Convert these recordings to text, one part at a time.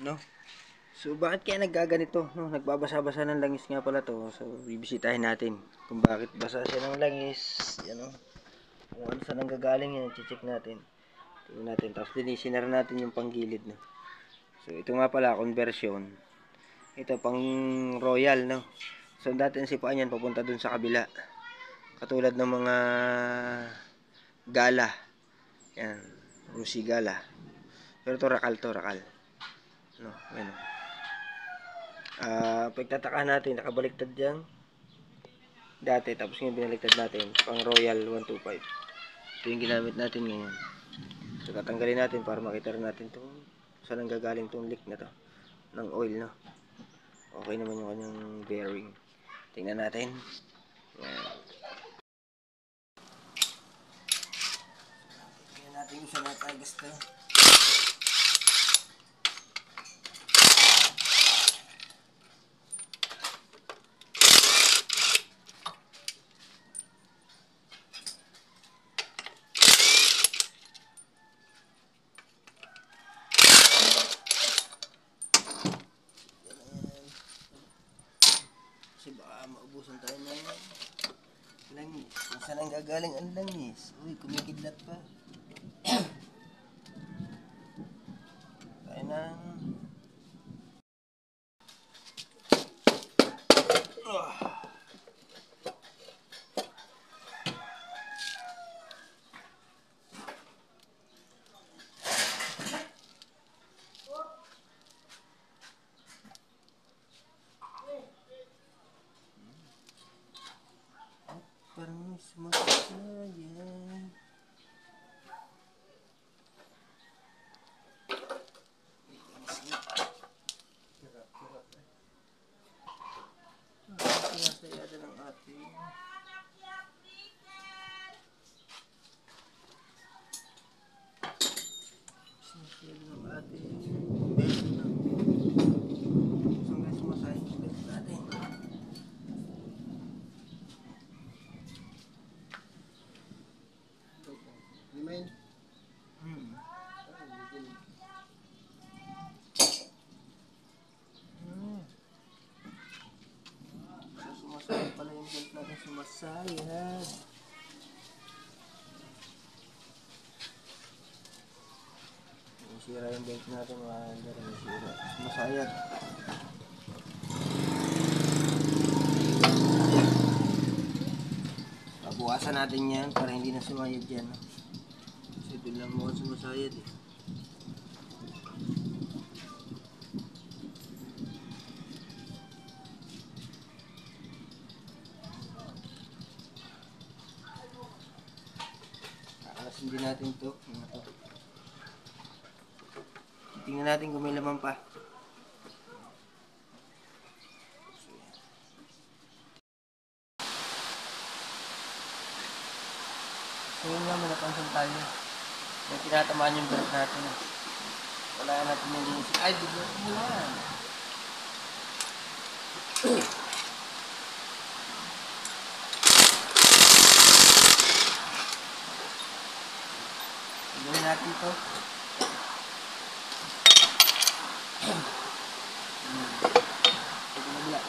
no? So, bakit kaya naggaganito, no? Nagbabasa-basa ng langis nga pala to. So, bibisitahin natin kung bakit basa siya ng langis. Yan, no? Kung ano saan nanggagaling yan, check natin. Tingnan natin. Tapos, linisin na rin natin yung panggilid, no? So, ito nga pala, conversion. Ito, pang royal, no? So, dati ang sipaan yan, papunta dun sa kabila. Katulad ng mga gala. Yan, Rusi gala. Pero ito, rakal. No, ano. Pagtataka natin, nakabaliktad yan dati, tapos ngayon binaliktad natin pang Royal 125. Ito yung ginamit natin ngayon. So tatanggalin natin para makita rin natin itong saan ang gagaling itong leak na to ng oil, no? Okay naman yung kanyang bearing. Tingnan natin. Yan. Tingnan natin kung saan natagas to. Kasi baka maubusan tayo ng langis. Kung saan ang gagaling ang langis? Uy, kumikidlat pa. Tayo ng parang sumasayan. Sinasayada ng ating belt, no? So guys, sumasayin yung belt natin. Remind. So sumasayin pala yung belt natin, sumasayad. Sira yung belt natin, mga sira. Sumasayad. Babukasan natin yan para hindi na sumayad yan, no? Kasi doon lang mukhang sumasayad eh. Kakalasin din natin to. Tingnan natin kung may laman pa. So yun nga, may napansin tayo. May tinatamaan yung belt natin. Wala natin yung linis. Ay, bigla mo yan. Gawin natin ito. Ito na bila.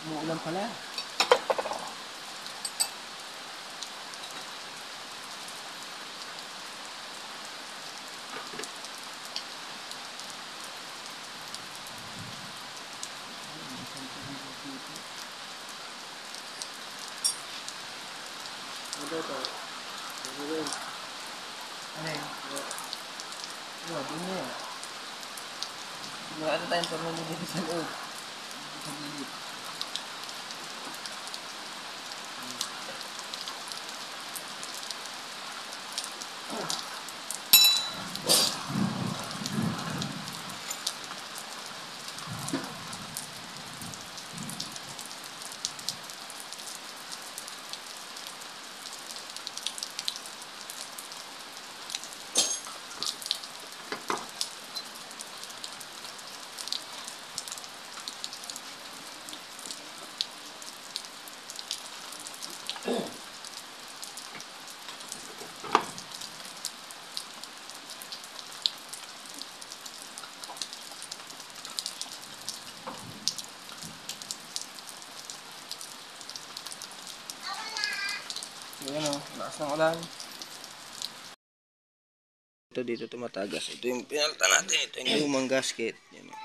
Umuulan pala. Ano ito? Ano yun? Ano yun? Ano, din niya. Ano tayong tornilyo dito sa loob. Sa gilid. Ayan o, lakas ng ulan. Ito dito tumatagas. Ito yung pinalta natin. Ito yung lumang gasket. Yan o.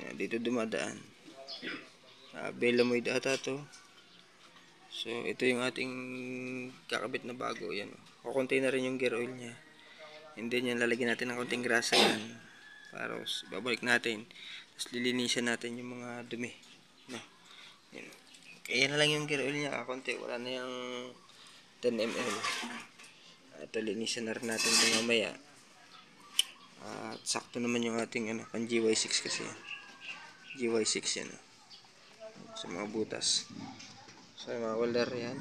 Yan, dito dumadaan. Belamoy data to. So, ito yung ating kakabit na bago. Yan o. Kukunti na rin yung gear oil niya. And then yan, lalagyan natin ng konting grasa yan. Para babalik natin. Tapos lilinisan natin yung mga dumi. No? Yan. Kaya na lang yung gear oil niya. Kakunti. Wala na yung 10 ml. Ito, linisan na rin natin ito mamaya. At sakto naman yung ating pang GY6 kasi yan. GY6 yan. Sa mga butas. So, yung mga welder yan.